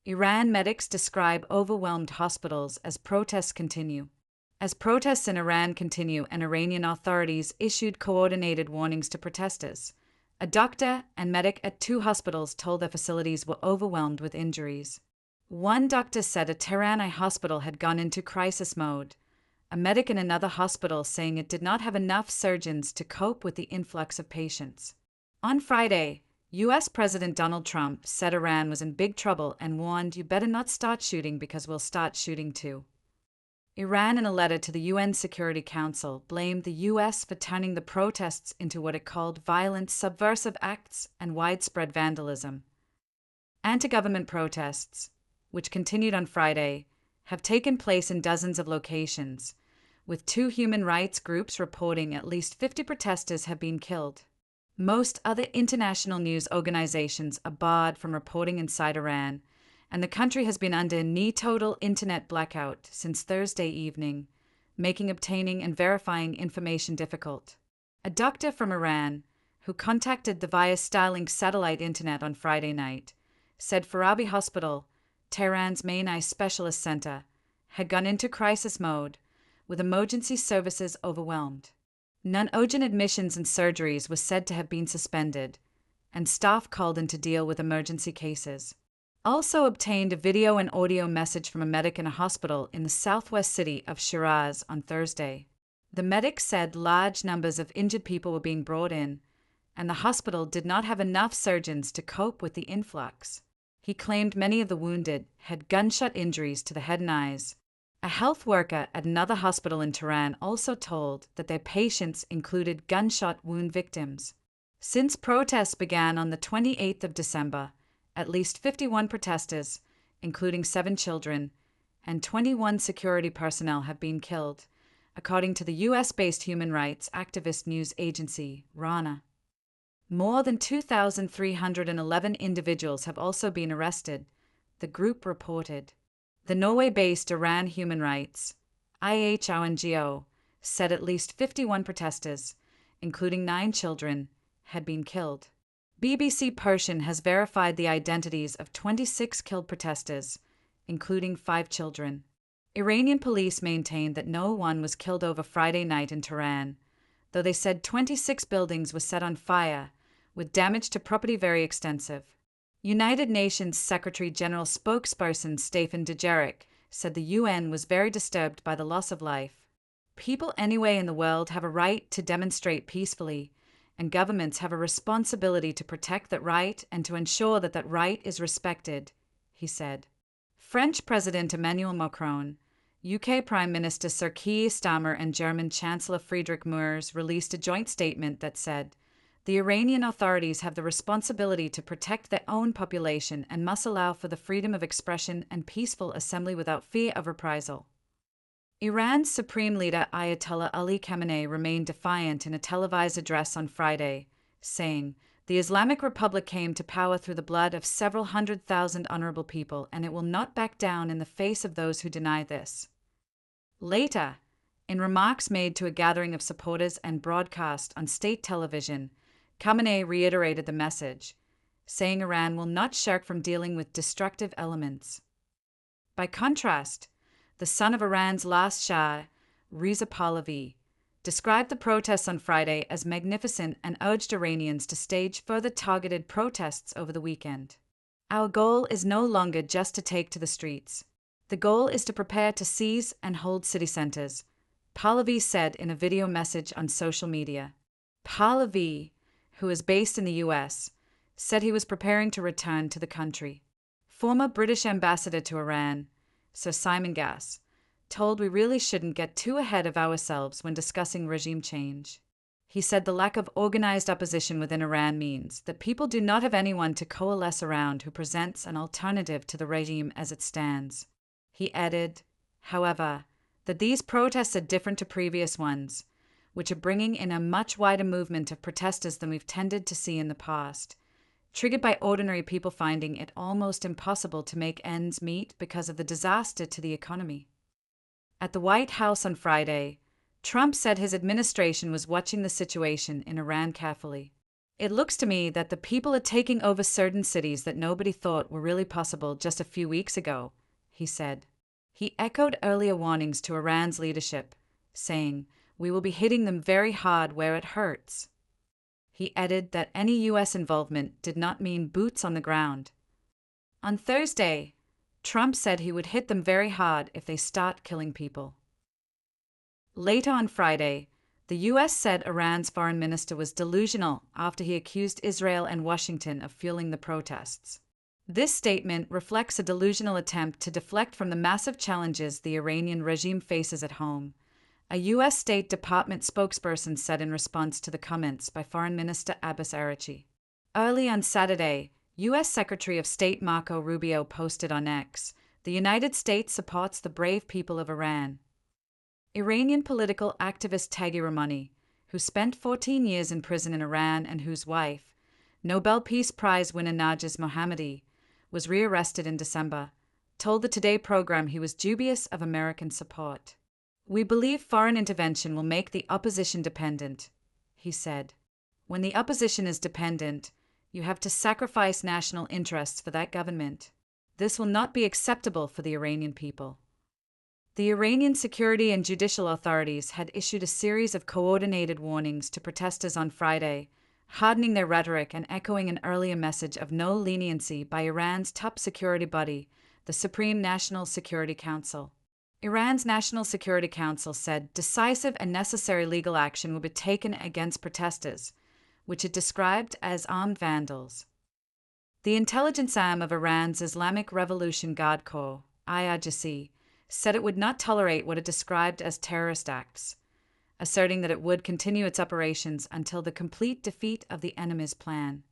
Iran medics describe overwhelmed hospitals as protests continue. As protests in Iran continue and Iranian authorities issued coordinated warnings to protesters, a doctor and medic at two hospitals told their facilities were overwhelmed with injuries. One doctor said a Tehran hospital had gone into crisis mode, a medic in another hospital saying it did not have enough surgeons to cope with the influx of patients. On Friday, U.S. President Donald Trump said Iran was in big trouble and warned, "You better not start shooting because we'll start shooting too." Iran, in a letter to the UN Security Council, blamed the U.S. for turning the protests into what it called violent, subversive acts and widespread vandalism. Anti-government protests, which continued on Friday, have taken place in dozens of locations, with two human rights groups reporting at least 50 protesters have been killed. Most other international news organizations are barred from reporting inside Iran, and the country has been under a near-total internet blackout since Thursday evening, making obtaining and verifying information difficult. A doctor from Iran, who contacted the via Starlink satellite internet on Friday night, said Farabi Hospital, Tehran's main eye specialist center, had gone into crisis mode, with emergency services overwhelmed. Non-urgent admissions and surgeries were said to have been suspended, and staff called in to deal with emergency cases. Also obtained a video and audio message from a medic in a hospital in the southwest city of Shiraz on Thursday. The medic said large numbers of injured people were being brought in, and the hospital did not have enough surgeons to cope with the influx. He claimed many of the wounded had gunshot injuries to the head and eyes. A health worker at another hospital in Tehran also told that their patients included gunshot wound victims. Since protests began on the 28th of December, at least 51 protesters, including 7 children, and 21 security personnel have been killed, according to the U.S.-based human rights activist news agency, RANA. More than 2,311 individuals have also been arrested, the group reported. The Norway-based Iran Human Rights, IHRNGO, said at least 51 protesters, including 9 children, had been killed. BBC Persian has verified the identities of 26 killed protesters, including 5 children. Iranian police maintained that no one was killed over Friday night in Tehran, though they said 26 buildings were set on fire, with damage to property very extensive. United Nations Secretary-General spokesperson Stephen Dujarric said the UN was very disturbed by the loss of life. People anywhere in the world have a right to demonstrate peacefully, and governments have a responsibility to protect that right and to ensure that that right is respected, he said. French President Emmanuel Macron, UK Prime Minister Sir Keir Starmer and German Chancellor Friedrich Merz released a joint statement that said, "The Iranian authorities have the responsibility to protect their own population and must allow for the freedom of expression and peaceful assembly without fear of reprisal." Iran's Supreme Leader Ayatollah Ali Khamenei remained defiant in a televised address on Friday, saying, "The Islamic Republic came to power through the blood of several 100,000 honorable people, and it will not back down in the face of those who deny this." Later, in remarks made to a gathering of supporters and broadcast on state television, Khamenei reiterated the message, saying Iran will not shirk from dealing with destructive elements. By contrast, the son of Iran's last Shah, Reza Pahlavi, described the protests on Friday as magnificent and urged Iranians to stage further targeted protests over the weekend. "Our goal is no longer just to take to the streets. The goal is to prepare to seize and hold city centers," Pahlavi said in a video message on social media. Pahlavi, who is based in the U.S., said he was preparing to return to the country. Former British ambassador to Iran, Sir Simon Gass, told we really shouldn't get too ahead of ourselves when discussing regime change. He said the lack of organized opposition within Iran means that people do not have anyone to coalesce around who presents an alternative to the regime as it stands. He added, however, that these protests are different to previous ones, which are bringing in a much wider movement of protesters than we've tended to see in the past, triggered by ordinary people finding it almost impossible to make ends meet because of the disaster to the economy. At the White House on Friday, Trump said his administration was watching the situation in Iran carefully. It looks to me that the people are taking over certain cities that nobody thought were really possible just a few weeks ago, he said. He echoed earlier warnings to Iran's leadership, saying, "We will be hitting them very hard where it hurts." He added that any U.S. involvement did not mean boots on the ground. On Thursday, Trump said he would hit them very hard if they start killing people. Later on Friday, the U.S. said Iran's foreign minister was delusional after he accused Israel and Washington of fueling the protests. This statement reflects a delusional attempt to deflect from the massive challenges the Iranian regime faces at home, a U.S. State Department spokesperson said in response to the comments by Foreign Minister Abbas Araghchi. Early on Saturday, U.S. Secretary of State Marco Rubio posted on X, "The United States supports the brave people of Iran." Iranian political activist Taghi Rahmani, who spent 14 years in prison in Iran and whose wife, Nobel Peace Prize winner Narges Mohammadi, was rearrested in December, told the Today program he was dubious of American support. "We believe foreign intervention will make the opposition dependent," he said. "When the opposition is dependent, you have to sacrifice national interests for that government. This will not be acceptable for the Iranian people." The Iranian security and judicial authorities had issued a series of coordinated warnings to protesters on Friday, hardening their rhetoric and echoing an earlier message of no leniency by Iran's top security body, the Supreme National Security Council. Iran's National Security Council said decisive and necessary legal action will be taken against protesters, which it described as armed vandals. The intelligence arm of Iran's Islamic Revolution Guard Corps, IRGC, said it would not tolerate what it described as terrorist acts, asserting that it would continue its operations until the complete defeat of the enemy's plan.